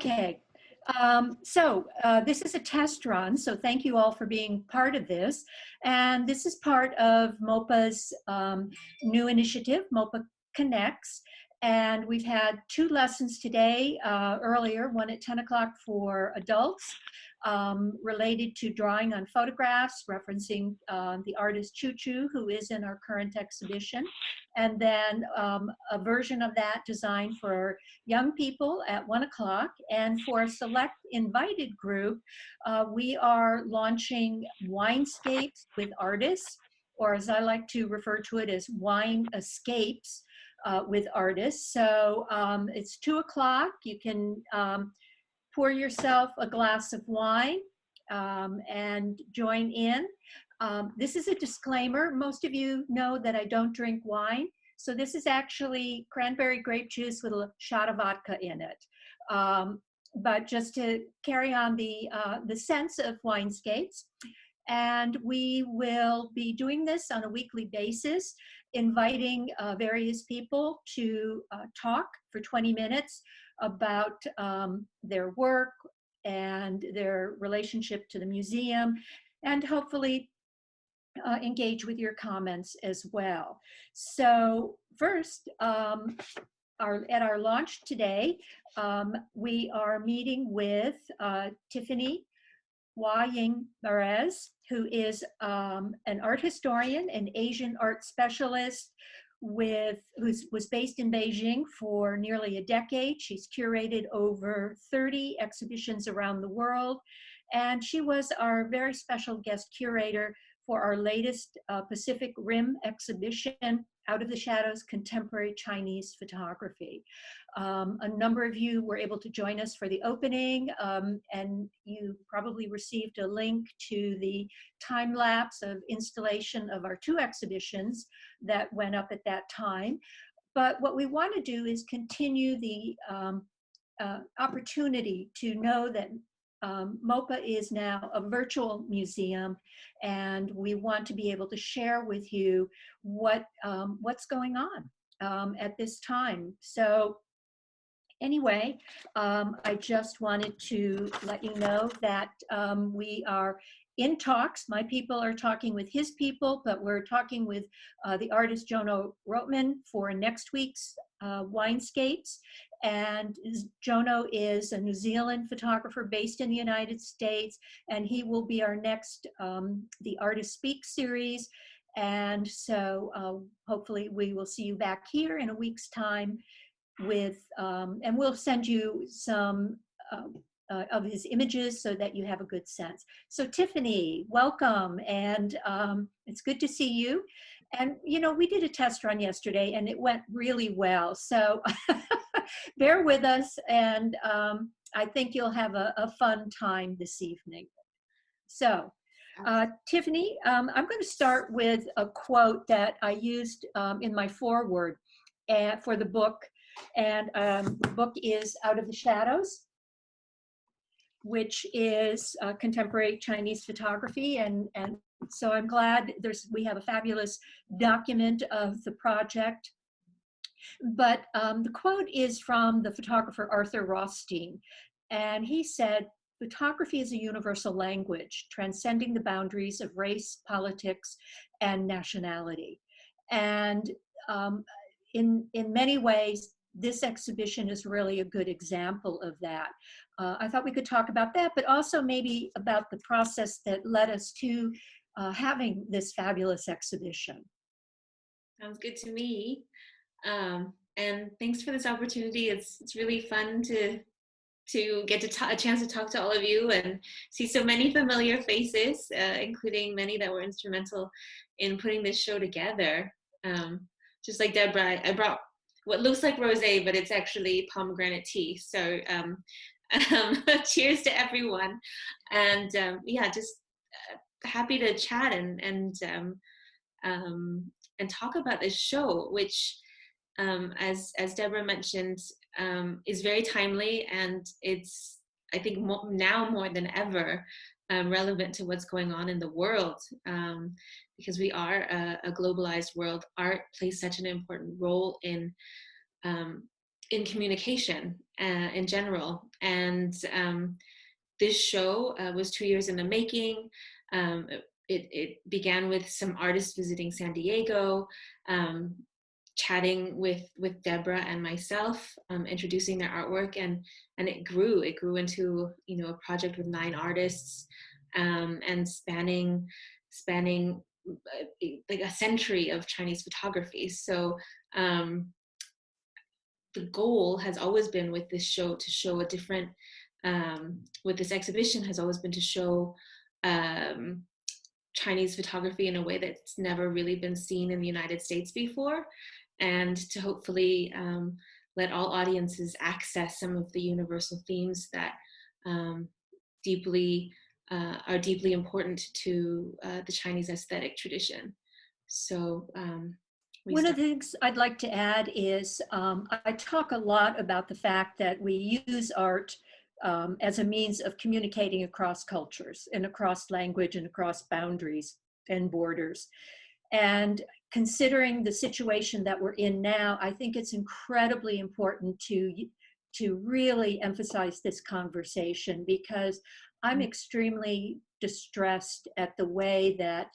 Okay, this is a test run, so thank you all for being part of this. And this is part of MOPA's new initiative, MOPA Connects. And we've had two lessons today, earlier, one at 10 o'clock for adults, related to drawing on photographs, referencing the artist Choo, who is in our current exhibition. And then a version of that designed for young people at 1 o'clock. And for a select invited group, we are launching Winescapes with artists, or as I like to refer to it as Winescapes with artists. So it's 2 o'clock. You can pour yourself a glass of wine and join in. This is a disclaimer. Most of you know that I don't drink wine. So this is actually cranberry grape juice with a shot of vodka in it. But just to carry on the sense of Winescapes. And we will be doing this on a weekly basis, inviting various people to talk for 20 minutes about their work and their relationship to the museum, and hopefully engage with your comments as well. So first, at our launch today, we are meeting with Tiffany Wai-Ying Beres, who is an art historian and Asian art specialist who was based in Beijing for nearly a decade. She's curated over 30 exhibitions around the world, and she was our very special guest curator for our latest Pacific Rim exhibition, Out of the Shadows, Contemporary Chinese Photography. A number of you were able to join us for the opening, and you probably received a link to the time lapse of installation of our two exhibitions that went up at that time. But what we want to do is continue the opportunity to know that MOPA is now a virtual museum, and we want to be able to share with you what's going on at this time. So anyway, I just wanted to let you know that we are in talks. My people are talking with his people, but we're talking with the artist Jono Rotman for next week's Winescapes. And Jono is a New Zealand photographer based in the United States, and he will be our next The Artist Speak series. And so hopefully we will see you back here in a week's time with, and we'll send you some of his images so that you have a good sense. So Tiffany, welcome, and it's good to see you. And you know, we did a test run yesterday and it went really well. So bear with us, and I think you'll have a fun time this evening. So Tiffany, I'm going to start with a quote that I used in my foreword for the book. And the book is Out of the Shadows, which is contemporary Chinese photography. And so I'm glad we have a fabulous document of the project. But the quote is from the photographer Arthur Rothstein. And he said, "Photography is a universal language, transcending the boundaries of race, politics, and nationality." And in many ways, this exhibition is really a good example of that. I thought we could talk about that, but also maybe about the process that led us to having this fabulous exhibition. Sounds good to me. And thanks for this opportunity. It's really fun to get a chance to talk to all of you and see so many familiar faces, including many that were instrumental in putting this show together. Just like Deborah, I brought what looks like rosé, but it's actually pomegranate tea. So cheers to everyone. And yeah, just happy to chat and talk about this show, which as Deborah mentioned, is very timely, and it's, I think, now more than ever relevant to what's going on in the world, because we are a globalized world. Art plays such an important role in in communication in general. And this show was 2 years in the making. It began with some artists visiting San Diego, chatting with Deborah and myself, introducing their artwork, and it grew into, you know, a project with 9 artists, and spanning like a century of Chinese photography. So the goal has always been with this show to show a different, with this exhibition has always been to show Chinese photography in a way that's never really been seen in the United States before, and to hopefully let all audiences access some of the universal themes that deeply are deeply important to the Chinese aesthetic tradition. So one of the things I'd like to add is I talk a lot about the fact that we use art as a means of communicating across cultures and across language and across boundaries and borders. And considering the situation that we're in now, I think it's incredibly important to really emphasize this conversation, because I'm extremely distressed at the way that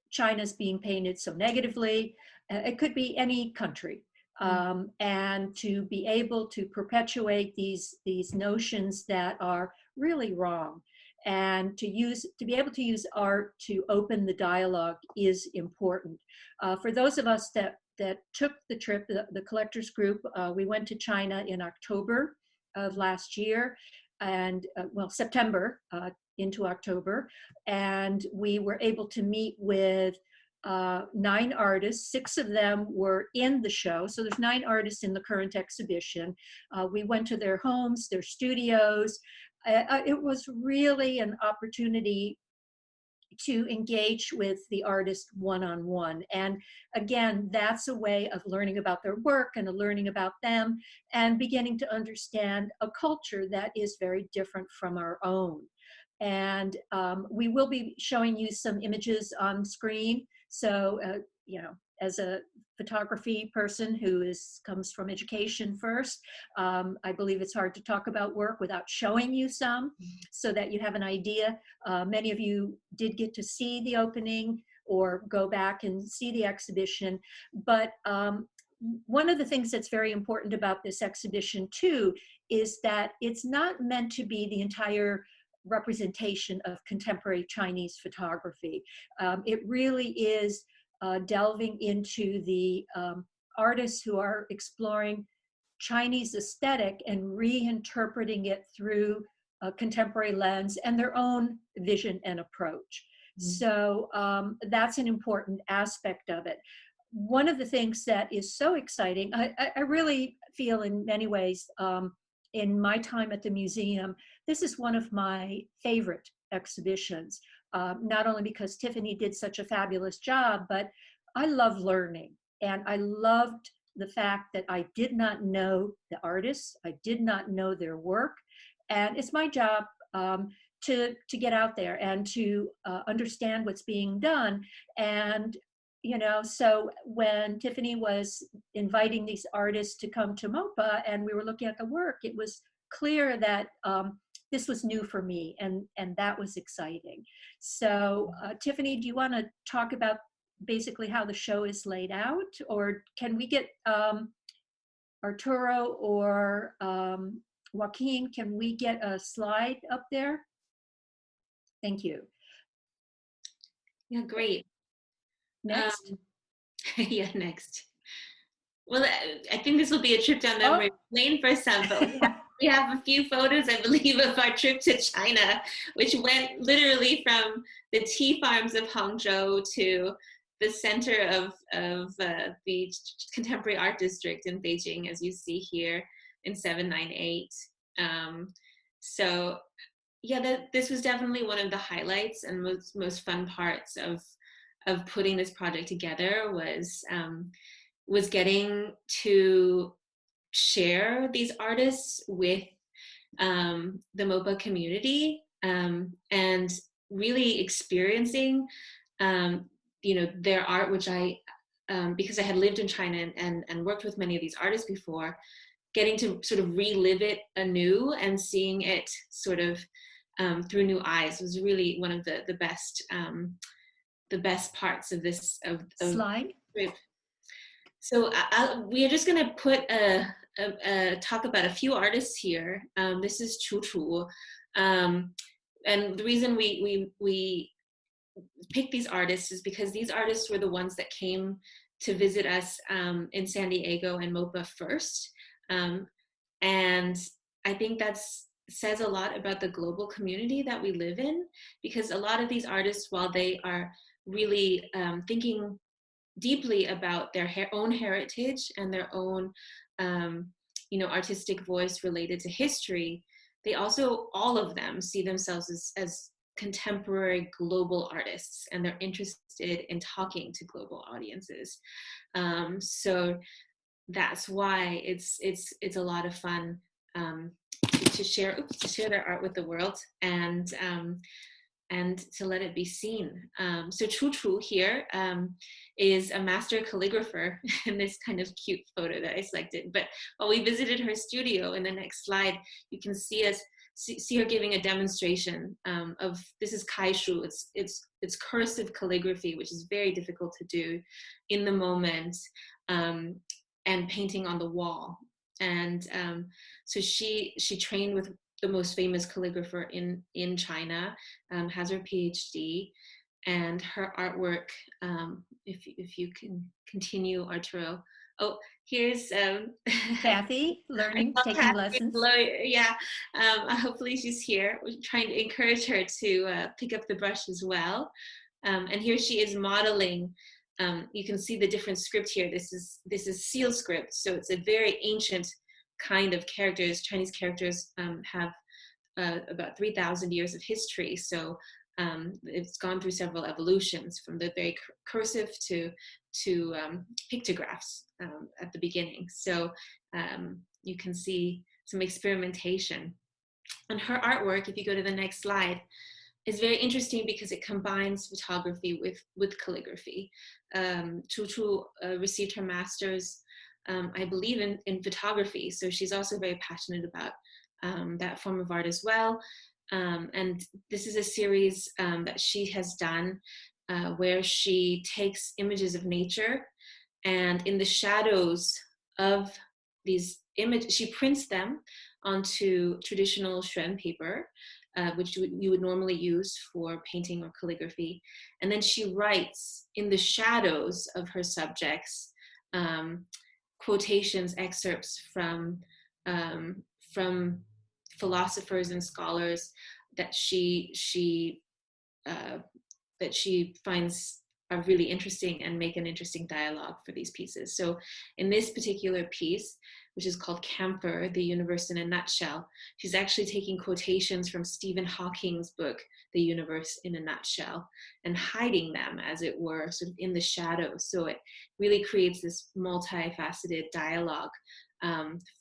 China's being painted so negatively. It could be any country. And to be able to perpetuate these notions that are really wrong, and to be able to use art to open the dialogue is important. For those of us that took the trip, the collectors group, we went to China in October of last year, and well, September into October, and we were able to meet with 9 artists. 6 of them were in the show, so there's 9 artists in the current exhibition. We went to their homes, their studios. It was really an opportunity to engage with the artist one-on-one. And again, that's a way of learning about their work and learning about them, and beginning to understand a culture that is very different from our own. And we will be showing you some images on screen. So, you know, as a photography person who comes from education first, I believe it's hard to talk about work without showing you some, so that you have an idea. Many of you did get to see the opening or go back and see the exhibition. But one of the things that's very important about this exhibition too is that it's not meant to be the entire representation of contemporary Chinese photography. It really is delving into the artists who are exploring Chinese aesthetic and reinterpreting it through a contemporary lens and their own vision and approach. So that's an important aspect of it. One of the things that is so exciting, I really feel in many ways, in my time at the museum, this is one of my favorite exhibitions, not only because Tiffany did such a fabulous job, but I love learning. And I loved the fact that I did not know the artists, I did not know their work. And it's my job to get out there and to understand what's being done. And you know, so when Tiffany was inviting these artists to come to MOPA and we were looking at the work, it was clear that this was new for me, and that was exciting. So Tiffany, do you want to talk about basically how the show is laid out, or can we get Arturo or Joaquin, can we get a slide up there? Thank you. Yeah, great. Next. Yeah, next. Well, I think this will be a trip down memory lane for some, but we have a few photos, I believe, of our trip to China, which went literally from the tea farms of Hangzhou to the center of the contemporary art district in Beijing, as you see here in 798. So yeah, this was definitely one of the highlights and most fun parts of putting this project together, was getting to share these artists with the MOPA community, and really experiencing you know, their art, which I because I had lived in China and worked with many of these artists before, getting to sort of relive it anew and seeing it sort of through new eyes was really one of the best parts of this of Slide. trip. So we are just going to put talk about a few artists here. This is Choo. And the reason we picked these artists is because these artists were the ones that came to visit us in San Diego and MOPA first. And I think that says a lot about the global community that we live in, because a lot of these artists, while they are really thinking deeply about their own heritage and their own artistic voice related to history, they also, all of them, see themselves as contemporary global artists, and they're interested in talking to global audiences. So that's why it's a lot of fun to share their art with the world and to let it be seen. So Choo here is a master calligrapher in this kind of cute photo that I selected. But while we visited her studio, in the next slide, you can see her giving a demonstration of, this is kaishu, it's cursive calligraphy, which is very difficult to do in the moment, and painting on the wall. And so she trained with the most famous calligrapher in China, has her PhD, and her artwork, if you can continue, Arturo. Oh, here's Kathy, learning, taking lessons. Yeah, hopefully she's here. We're trying to encourage her to pick up the brush as well. And here she is modeling. You can see the different script here. This is seal script, so it's a very ancient kind of characters. Chinese characters have about 3,000 years of history, so it's gone through several evolutions, from the very cursive to pictographs at the beginning. So you can see some experimentation. And her artwork, if you go to the next slide, is very interesting because it combines photography with calligraphy. Choo received her master's, I believe, in photography, so she's also very passionate about that form of art as well. And this is a series that she has done where she takes images of nature, and in the shadows of these images, she prints them onto traditional Xuan paper, which you would normally use for painting or calligraphy. And then she writes in the shadows of her subjects quotations, excerpts from philosophers and scholars that she finds are really interesting and make an interesting dialogue for these pieces. So in this particular piece, which is called Camphor, The Universe in a Nutshell, she's actually taking quotations from Stephen Hawking's book, The Universe in a Nutshell, and hiding them, as it were, sort of in the shadows. So it really creates this multifaceted dialogue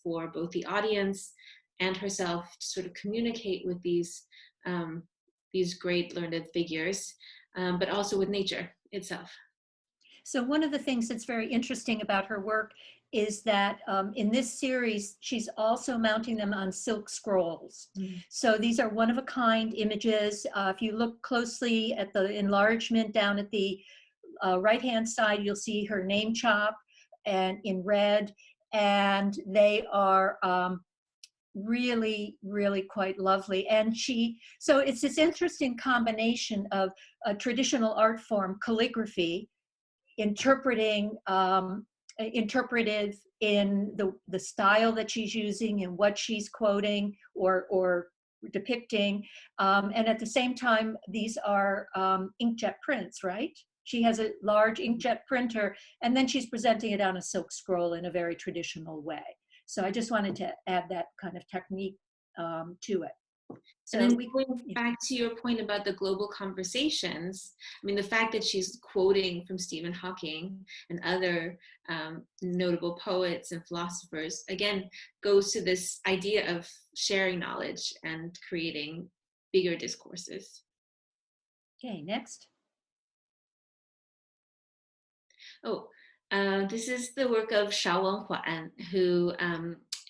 for both the audience and herself to sort of communicate with these great learned figures, but also with nature itself. So one of the things that's very interesting about her work is that in this series, she's also mounting them on silk scrolls. Mm-hmm. So these are one-of-a-kind images. If you look closely at the enlargement down at the right-hand side, you'll see her name chop and in red, and they are really, really quite lovely. And so it's this interesting combination of a traditional art form, calligraphy, interpretive in the style that she's using and what she's quoting or depicting. And at the same time, these are inkjet prints, right? She has a large inkjet printer, and then she's presenting it on a silk scroll in a very traditional way. So I just wanted to add that kind of technique to it. So and then going back to your point about the global conversations, I mean, the fact that she's quoting from Stephen Hawking and other notable poets and philosophers, again, goes to this idea of sharing knowledge and creating bigger discourses. Okay, next. Oh, This is the work of Shao Wen, who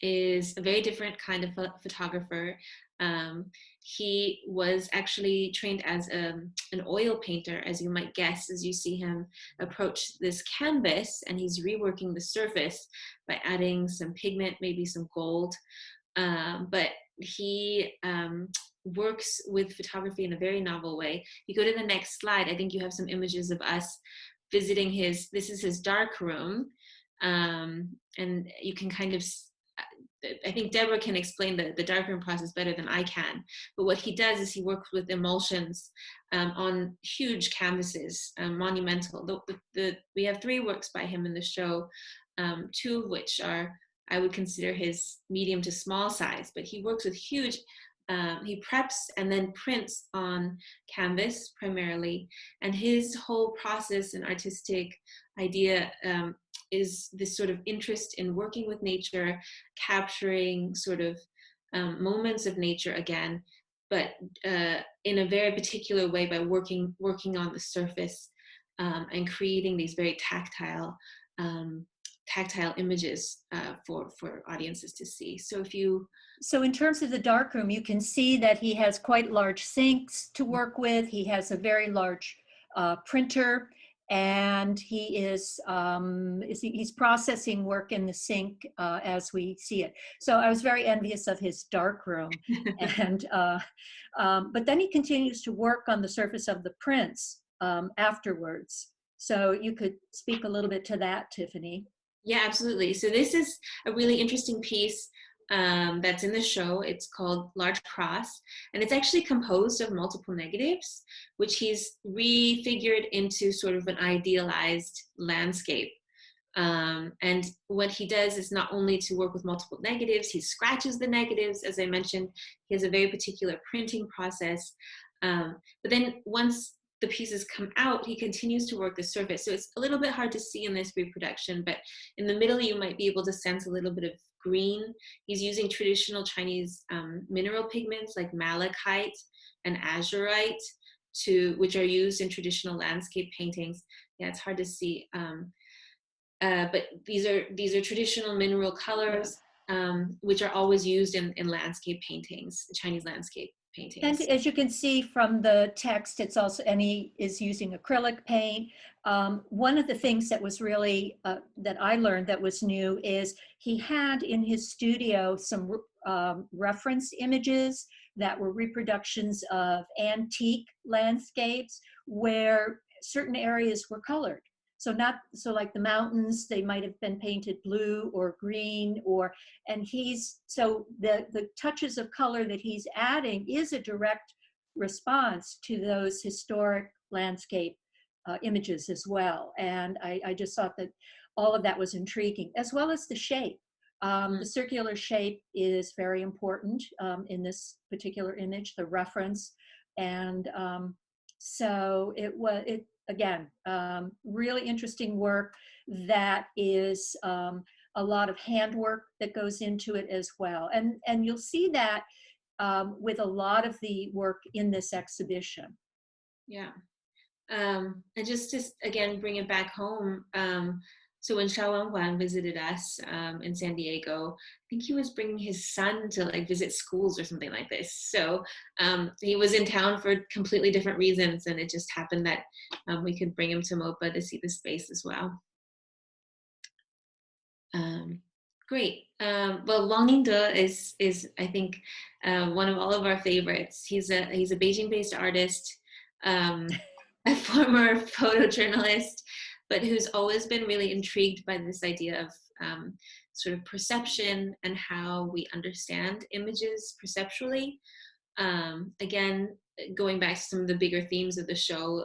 is a very different kind of photographer. Um, he was actually trained as an oil painter, as you might guess, as you see him approach this canvas, and he's reworking the surface by adding some pigment, maybe some gold. But he works with photography in a very novel way. You go to the next slide, I think you have some images of us visiting this is his dark room. And you can kind of, I think Deborah can explain the darkroom process better than I can. But what he does is he works with emulsions on huge canvases, monumental. We have 3 works by him in the show, 2 of which are, I would consider his medium to small size, but he works with huge, he preps and then prints on canvas primarily. And his whole process and artistic idea is this sort of interest in working with nature, capturing sort of moments of nature again, but in a very particular way by working on the surface and creating these very tactile images for audiences to see. So in terms of the darkroom, you can see that he has quite large sinks to work with. He has a very large printer, and he's processing work in the sink as we see it. So I was very envious of his darkroom, and but then he continues to work on the surface of the prints afterwards. So you could speak a little bit to that, Tiffany. Yeah, absolutely. So this is a really interesting piece that's in the show. It's called Large Cross, and it's actually composed of multiple negatives, which he's refigured into sort of an idealized landscape. And what he does is not only to work with multiple negatives, he scratches the negatives. As I mentioned, he has a very particular printing process. But then once the pieces come out, he continues to work the surface. So it's a little bit hard to see in this reproduction, but in the middle, you might be able to sense a little bit of green. He's using traditional Chinese mineral pigments like malachite and azurite, which are used in traditional landscape paintings. Yeah, it's hard to see. But these are traditional mineral colors, which are always used in landscape paintings, Chinese landscape paintings. And as you can see from the text, it's also, and he is using acrylic paint. One of the things that was really, that I learned that was new is he had in his studio some reference images that were reproductions of antique landscapes where certain areas were colored. So like the mountains, they might have been painted blue or green, and so the touches of color that he's adding is a direct response to those historic landscape images as well. And I just thought that all of that was intriguing, as well as the shape. The circular shape is very important in this particular image, the reference. And so again, really interesting work that is a lot of handwork that goes into it as well. And you'll see that with a lot of the work in this exhibition. Yeah. And just to, again, bring it back home, so when Shao Wen visited us in San Diego, I think he was bringing his son to like visit schools or something like this. So he was in town for completely different reasons, and it just happened that we could bring him to MOPA to see the space as well. Great. Well, Wang Yingde is I think one of all of our favorites. He's a Beijing-based artist, a former photojournalist, but who's always been really intrigued by this idea of sort of perception and how we understand images perceptually. Again, going back to some of the bigger themes of the show,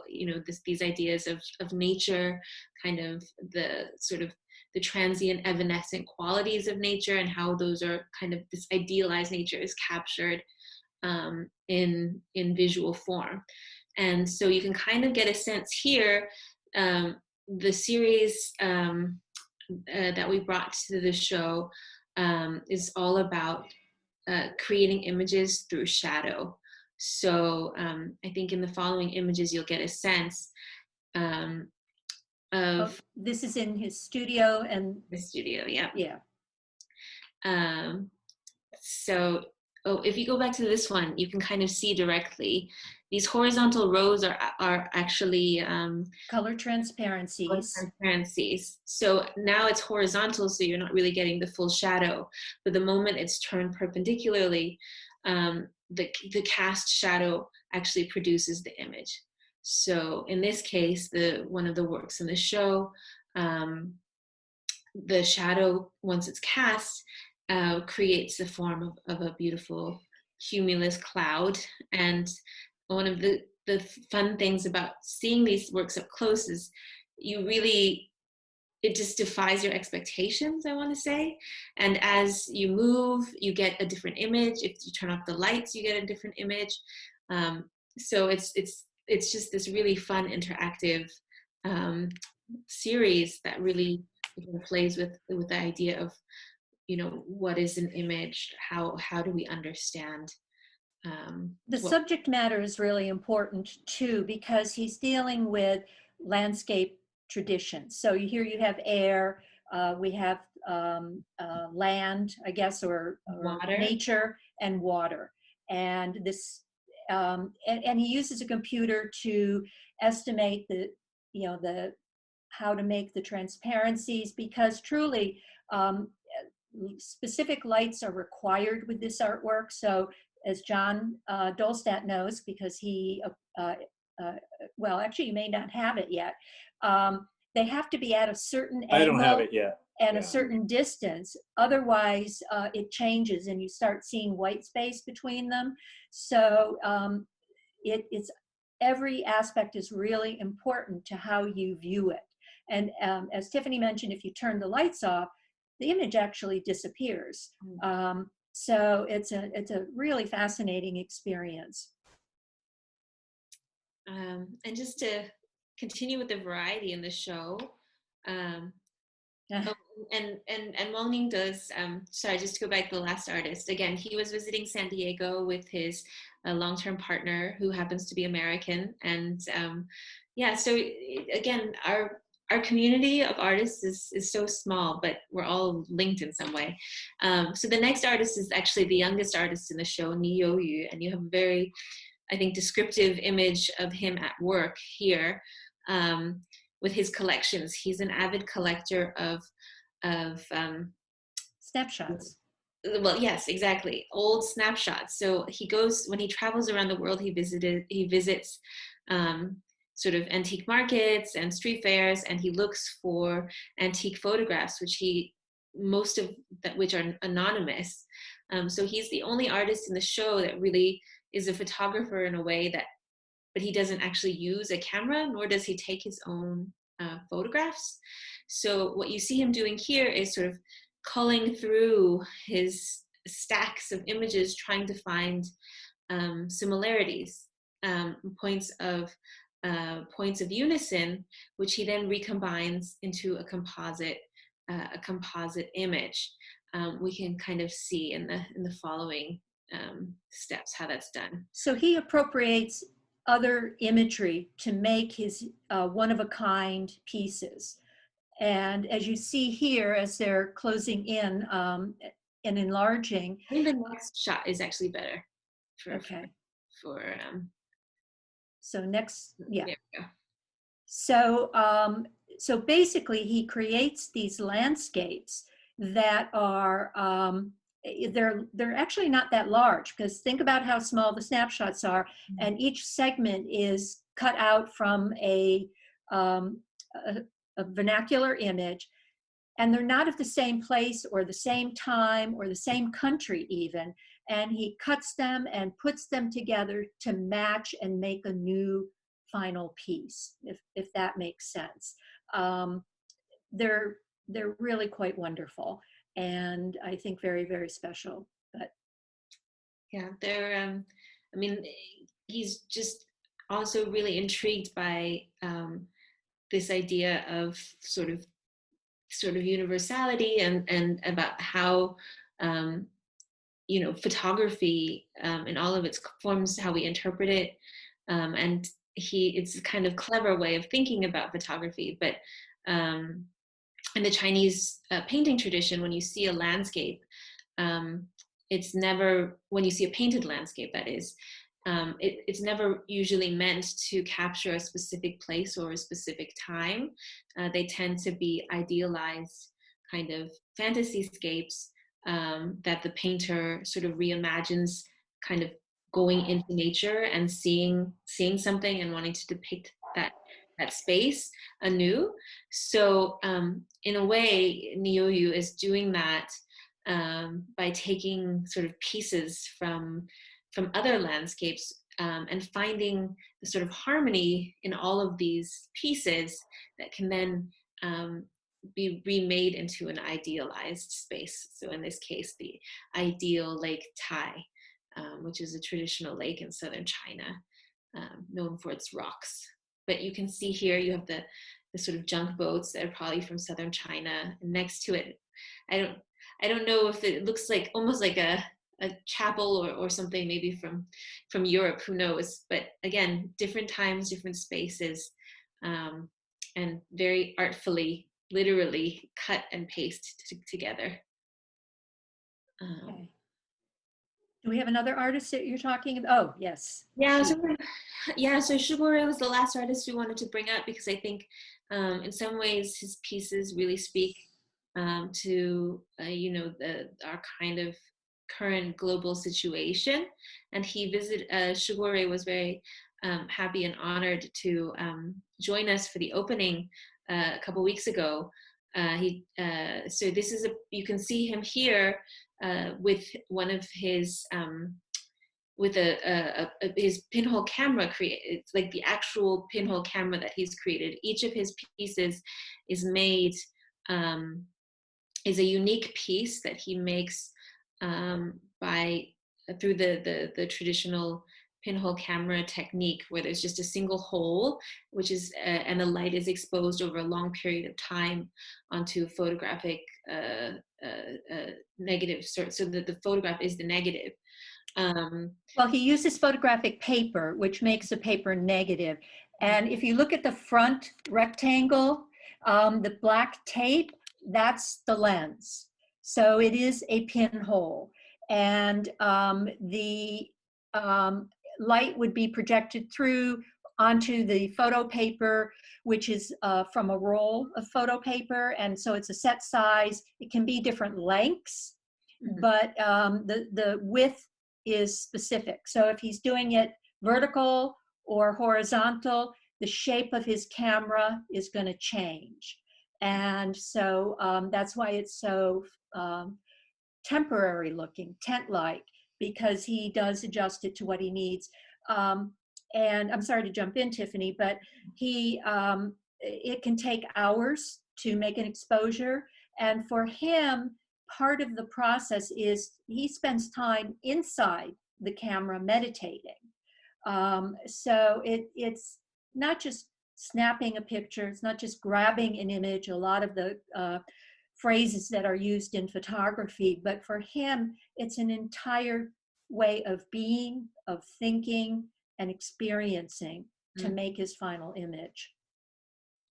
these ideas of nature, kind of the sort of the transient evanescent qualities of nature, and how those are kind of, this idealized nature is captured in visual form. And so you can kind of get a sense here. The series that we brought to the show is all about creating images through shadow. So I think in the following images, you'll get a sense Oh, of this is in his studio and the studio. Yeah. yeah. Um, so, oh, if you go back to this one, you can kind of see directly. These horizontal rows are actually Color transparencies. transparencies. So now it's horizontal, so you're not really getting the full shadow. But the moment it's turned perpendicularly, the cast shadow actually produces the image. So in this case, one of the works in the show, the shadow, once it's cast, creates the form of a beautiful cumulus cloud. And one of the fun things about seeing these works up close is you really, it just defies your expectations, I want to say. And as you move, you get a different image. If you turn off the lights, you get a different image. So it's just this really fun interactive series that really plays with the idea of, you know, what is an image? How do we understand The what subject matter is really important too, because he's dealing with landscape traditions. So here you have air, we have land, I guess, or water? nature and water. And this, and he uses a computer to estimate the, you know, the how to make the transparencies, because truly specific lights are required with this artwork. So as John Dolstadt knows, because he, well, actually, you may not have it yet. They have to be at a certain angle. I don't have it yet. And a certain distance. Otherwise, it changes and you start seeing white space between them. So it's every aspect is really important to how you view it. And as Tiffany mentioned, if you turn the lights off, the image actually disappears. So it's a really fascinating experience. And just to continue with the variety in the show, oh, and Wang Ning does. Sorry, just to go back to the last artist again. He was visiting San Diego with his long-term partner, who happens to be American, and yeah. So again, our community of artists is so small, but we're all linked in some way. So the next artist is actually the youngest artist in the show, Ni Youyu, and you have a very, I think, descriptive image of him at work here. With his collections. He's an avid collector of snapshots. Well, yes, exactly. Old snapshots. So he goes, when he travels around the world, he visits sort of antique markets and street fairs, and he looks for antique photographs, most of which are anonymous. So he's the only artist in the show that really is a photographer in a way that, but he doesn't actually use a camera, nor does he take his own photographs. So what you see him doing here is sort of culling through his stacks of images, trying to find similarities, points of unison, which he then recombines into a composite image. We can kind of see in the following steps how that's done. So he appropriates other imagery to make his one-of-a-kind pieces. And as you see here, as they're closing in and enlarging. I think the next shot is actually better. Okay. So next, yeah. There we go. So, so basically he creates these landscapes that are, they're actually not that large, because think about how small the snapshots are, and each segment is cut out from a vernacular image, and they're not of the same place or the same time or the same country even, and he cuts them and puts them together to match and make a new final piece, if that makes sense. They're really quite wonderful, and I think very, very special. But yeah, they're I mean, he's just also really intrigued by this idea of sort of universality and about how you know, photography in all of its forms, how we interpret it, and it's a kind of clever way of thinking about photography. But in the Chinese painting tradition, when you see a landscape, it's never, when you see a painted landscape, that is, it's never usually meant to capture a specific place or a specific time. They tend to be idealized kind of fantasy scapes that the painter sort of reimagines, kind of going into nature and seeing something and wanting to depict that space anew. So in a way, Niuyu is doing that by taking sort of pieces from other landscapes and finding the sort of harmony in all of these pieces that can then be remade into an idealized space. So in this case, the ideal Lake Tai, which is a traditional lake in southern China, known for its rocks. But you can see here, you have the sort of junk boats that are probably from southern China. And next to it, I don't know if it looks like almost like a chapel or something, maybe from Europe, who knows? But again, different times, different spaces, and very artfully, literally cut and paste together. Okay. Do we have another artist that you're talking about? Oh, yes. Yeah, so Shouray was the last artist we wanted to bring up because I think in some ways his pieces really speak to our kind of current global situation. And Shouray was very happy and honored to join us for the opening a couple weeks ago. So this is you can see him here with one of his with his pinhole camera it's like the actual pinhole camera that he's created. Each of his pieces is made is a unique piece that he makes through the traditional pinhole camera technique, where there's just a single hole, which is and the light is exposed over a long period of time onto photographic negative, so that the photograph is the negative. Well, he uses photographic paper, which makes a paper negative. And if you look at the front rectangle, the black tape, that's the lens. So it is a pinhole. And the light would be projected through onto the photo paper, which is from a roll of photo paper. And so it's a set size. It can be different lengths, but the width is specific. So if he's doing it vertical or horizontal, the shape of his camera is going to change. And so that's why it's so temporary looking, tent-like, because he does adjust it to what he needs. And I'm sorry to jump in, Tiffany, but it can take hours to make an exposure. And for him, part of the process is he spends time inside the camera meditating. So it's not just snapping a picture, it's not just grabbing an image, a lot of the phrases that are used in photography, but for him, it's an entire way of being, of thinking, and experiencing to make his final image.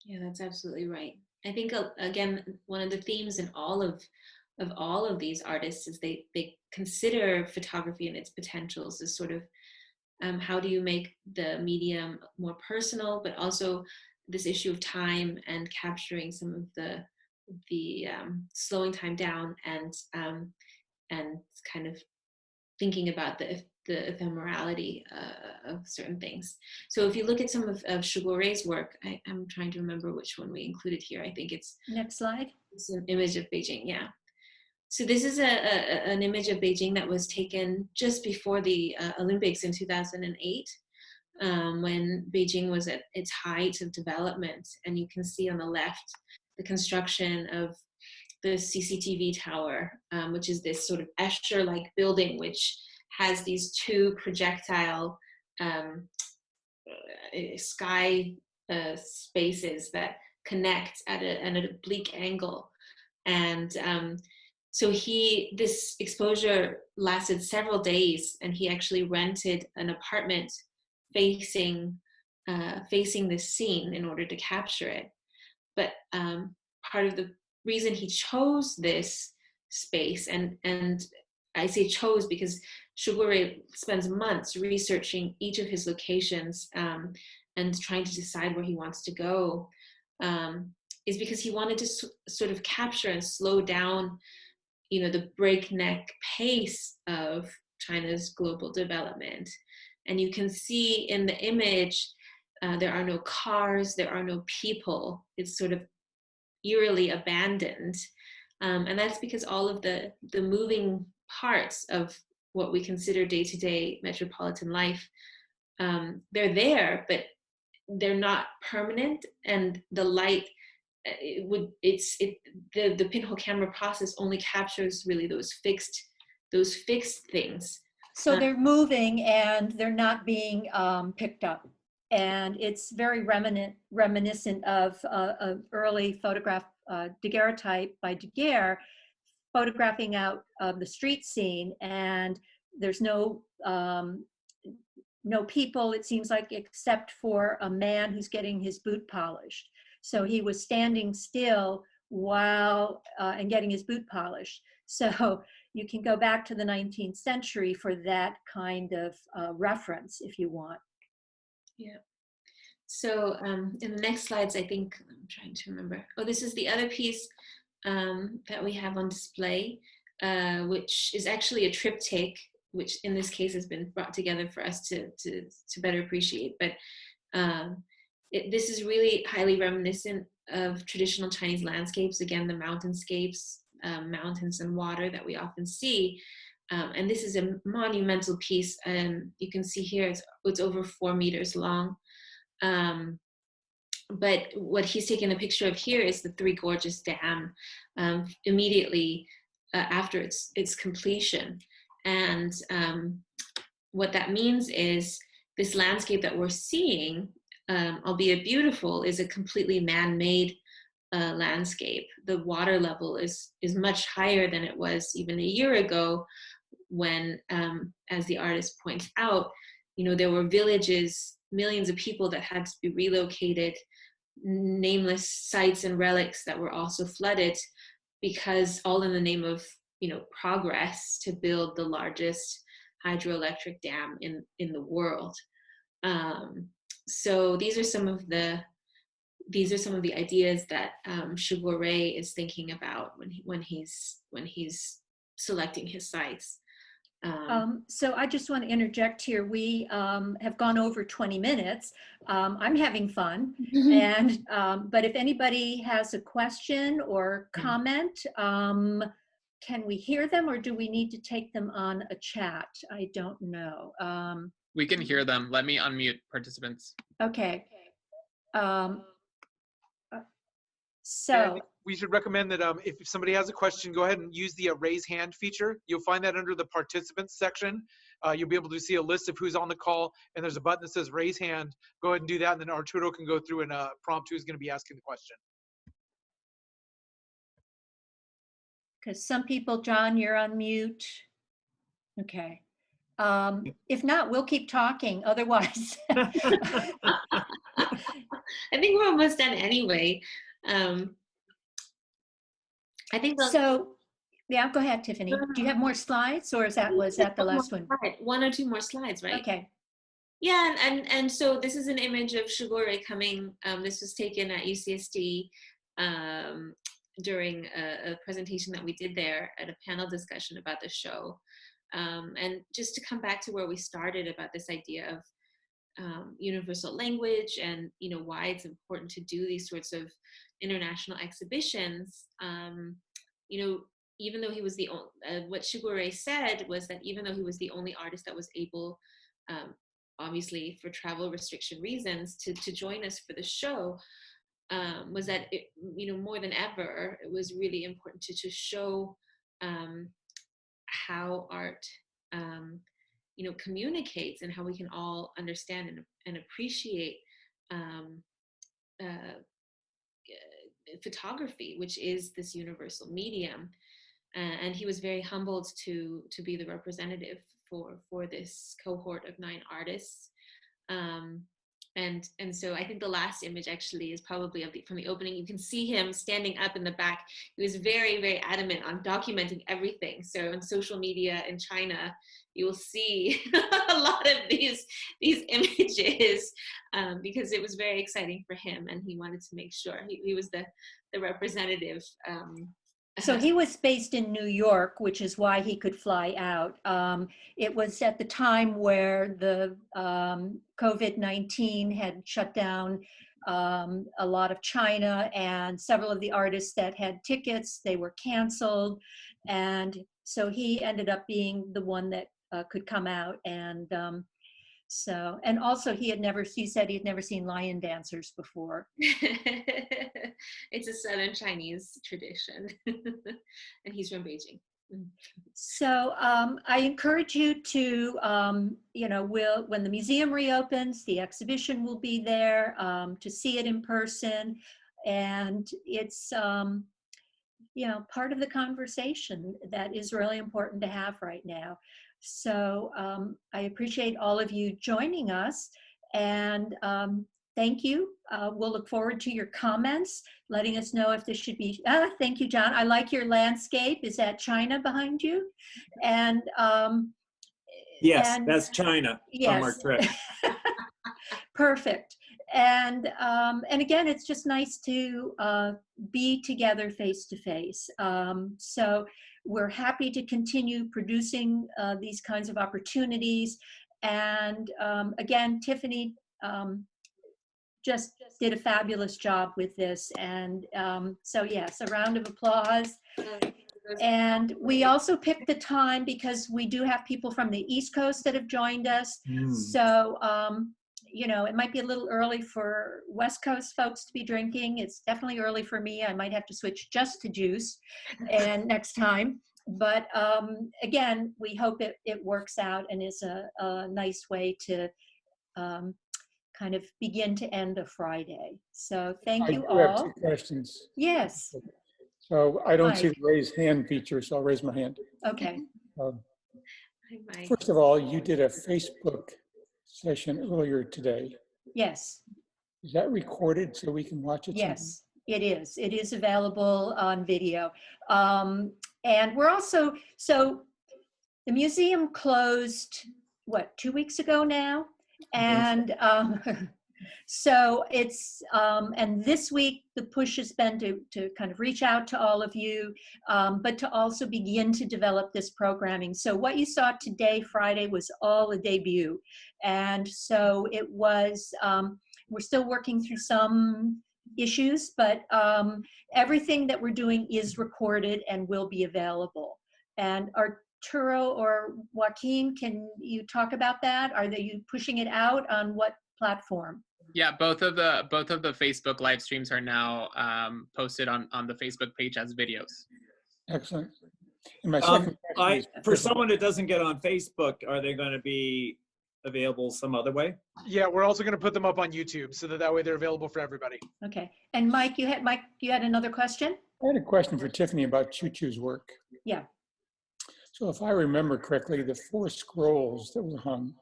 Yeah, that's absolutely right. I think, again, one of the themes in all of these artists is they consider photography and its potentials as sort of how do you make the medium more personal, but also this issue of time and capturing some of the slowing time down and kind of thinking about the ephemerality of certain things. So if you look at some of Shouray's work, I'm trying to remember which one we included here. I think it's next slide. It's an image of Beijing, yeah. So this is an image of Beijing that was taken just before the Olympics in 2008, when Beijing was at its height of development. And you can see on the left the construction of the CCTV tower, which is this sort of Escher-like building, which has these two projectile sky spaces that connect at an oblique angle. And so this exposure lasted several days, and he actually rented an apartment facing facing this scene in order to capture it. But part of the reason he chose this space, and I say chose because Shouray spends months researching each of his locations and trying to decide where he wants to go, is because he wanted to sort of capture and slow down, the breakneck pace of China's global development. And you can see in the image, there are no cars, there are no people. It's sort of eerily abandoned. And that's because all of the moving parts of what we consider day-to-day metropolitan life, they're there, but they're not permanent. And the light, the pinhole camera process only captures really those fixed things. So they're moving and they're not being picked up. And it's very reminiscent of an early photograph, daguerreotype by Daguerre, photographing out of the street scene, and there's no people, it seems like, except for a man who's getting his boot polished. So he was standing still while and getting his boot polished. So you can go back to the 19th century for that kind of reference if you want. Yeah. So in the next slides, I think, I'm trying to remember. Oh, this is the other piece that we have on display, which is actually a triptych, which in this case has been brought together for us to better appreciate. But this is really highly reminiscent of traditional Chinese landscapes. Again, the mountainscapes, mountains and water that we often see. And this is a monumental piece. And you can see here, it's over 4 meters long. But what he's taking a picture of here is the Three Gorges Dam immediately after its completion. And what that means is this landscape that we're seeing, albeit beautiful, is a completely man-made landscape. The water level is much higher than it was even a year ago when, as the artist points out, there were villages, millions of people that had to be relocated, nameless sites and relics that were also flooded, because all in the name of progress to build the largest hydroelectric dam in the world. So these are some of the ideas that Shouray is thinking about when he's selecting his sites. So I just want to interject here. We have gone over 20 minutes. I'm having fun. And but if anybody has a question or comment, can we hear them, or do we need to take them on a chat? I don't know. We can hear them. Let me unmute participants. Okay. So yeah, I think we should recommend that if somebody has a question, go ahead and use the raise hand feature. You'll find that under the participants section. You'll be able to see a list of who's on the call, and there's a button that says raise hand. Go ahead and do that, and then Arturo can go through and prompt who's going to be asking the question. because some people, John, you're on mute. Okay. If not, we'll keep talking. Otherwise, I think we're almost done anyway. I think so. Yeah, go ahead, Tiffany. Do you have more slides, or was that the last one? One or two more slides, right? Okay. Yeah, and so this is an image of Shouray coming. This was taken at UCSD during a presentation that we did there at a panel discussion about the show. And just to come back to where we started about this idea of universal language and why it's important to do these sorts of international exhibitions. Even though he was the only, what Shouray said was that even though he was the only artist that was able, obviously for travel restriction reasons, to join us for the show, was that more than ever, it was really important to show how art communicates and how we can all understand and appreciate photography, which is this universal medium. And he was very humbled to be the representative for this cohort of 9 artists. And so I think the last image actually is probably from the opening. You can see him standing up in the back. He was very, very adamant on documenting everything. So on social media in China, you will see a lot of these images because it was very exciting for him, and he wanted to make sure he was the representative. So he was based in New York, which is why he could fly out. It was at the time where the COVID-19 had shut down a lot of China, and several of the artists that had tickets, they were canceled. And so he ended up being the one that could come out. And and also he said he had never seen lion dancers before. It's a Southern Chinese tradition. And he's from Beijing. So I encourage you to, when the museum reopens, the exhibition will be there to see it in person. And it's, part of the conversation that is really important to have right now. So I appreciate all of you joining us, and thank you. We'll look forward to your comments, letting us know if this should be, thank you, John. I like your landscape. Is that China behind you? And yes, that's China. Yes. On our trip. Perfect. And again, it's just nice to be together face to face. So we're happy to continue producing these kinds of opportunities. And again, Tiffany just did a fabulous job with this. And so yes, a round of applause. And we also picked the time because we do have people from the East Coast that have joined us. So it might be a little early for West Coast folks to be drinking. It's definitely early for me. I might have to switch just to juice and next time. But again, we hope it works out and is a nice way to kind of begin to end a Friday. So thank you all. I have 2 questions. Yes. So I don't see Mike. the raise hand feature, so I'll raise my hand. Okay. First of all, you did a Facebook session earlier today. Yes. Is that recorded so we can watch it? Yes, it is. It is available on video. And we're also, so the museum closed, 2 weeks ago now? And so it's, and this week the push has been to kind of reach out to all of you, but to also begin to develop this programming. So what you saw today, Friday, was all a debut. And so it was, we're still working through some issues, but everything that we're doing is recorded and will be available. And Arturo or Joaquin, can you talk about that? Are you pushing it out on what platform? Yeah, both of the Facebook live streams are now posted on the Facebook page as videos. Excellent. And my second question is, for someone that doesn't get on Facebook, are they going to be available some other way? Yeah, we're also going to put them up on YouTube so that way they're available for everybody. Okay. And Mike, you had another question? I had a question for Tiffany about Choo-Choo's work. Yeah. So if I remember correctly, the 4 scrolls that were hung,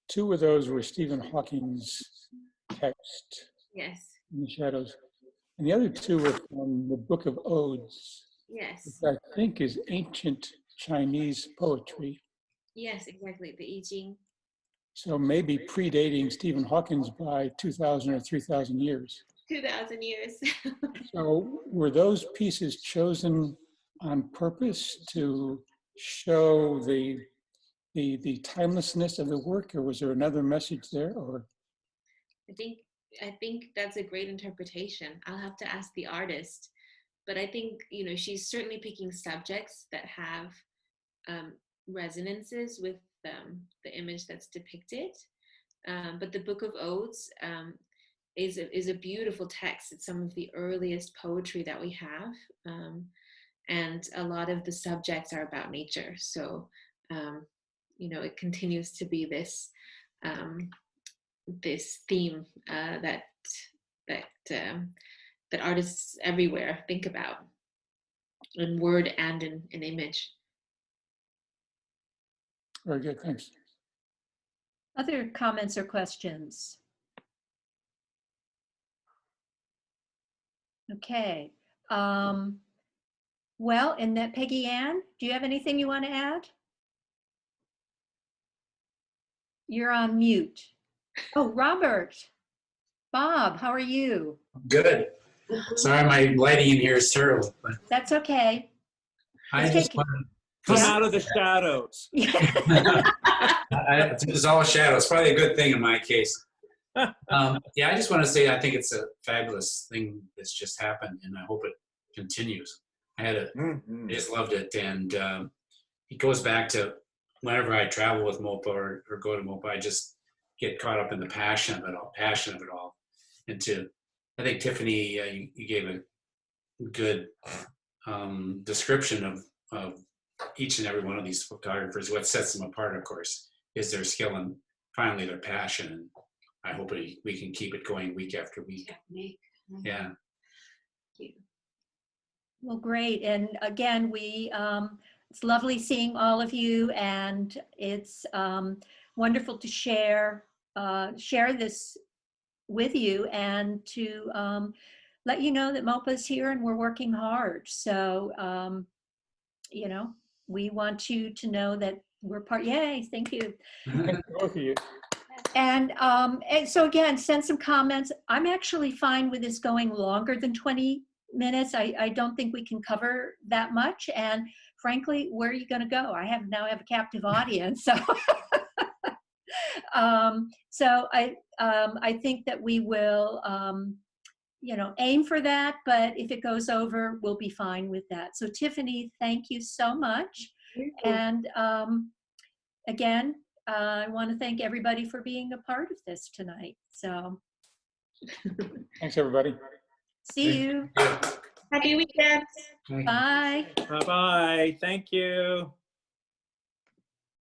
2 of those were Stephen Hawking's text. Yes. In the shadows. And the other 2 were from the Book of Odes. Yes. Which I think is ancient Chinese poetry. Yes, exactly. The I Ching. So maybe predating Stephen Hawking's by 2,000 or 3,000 years. 2,000 years. So were those pieces chosen on purpose to show the timelessness of the work, or was there another message there? Or I think that's a great interpretation. I'll have to ask the artist, but I think she's certainly picking subjects that have resonances with the image that's depicted. But the Book of Odes is a beautiful text. It's some of the earliest poetry that we have, and a lot of the subjects are about nature. So it continues to be this this theme that artists everywhere think about in word and in image. Very good, thanks. Other comments or questions? Okay. Well, and that Peggy Ann, do you have anything you want to add? You're on mute. Oh, Robert. Bob, how are you? Good. Sorry, my lighting in here is terrible, but That's okay. I just wanted Come Yeah. out of the shadows. it's all shadows. Probably a good thing in my case. Yeah, I just want to say I think it's a fabulous thing that's just happened, and I hope it continues. I just loved it, and it goes back to whenever I travel with MOPA or go to MOPA, I just get caught up in the passion of it all, and I think Tiffany, you gave a good description of each and every one of these photographers. What sets them apart, of course, is their skill and finally their passion. And I hope we can keep it going week after week. Yeah. Well, great. And again, it's lovely seeing all of you, and it's wonderful to share this with you and to let you know that MOPA is here and we're working hard. So, you know, we want you to know that we're part. Yay! Thank you. Thank both of you. And so again, send some comments. I'm actually fine with this going longer than 20 minutes. I don't think we can cover that much. And frankly, where are you going to go? I now have a captive audience. So, so I think that we will, you know, aim for that. But if it goes over, we'll be fine with that. So Tiffany, thank you so much. And again, I want to thank everybody for being a part of this tonight. So, Thanks, everybody. see you. Happy weekend. Bye. Bye-bye. Thank you.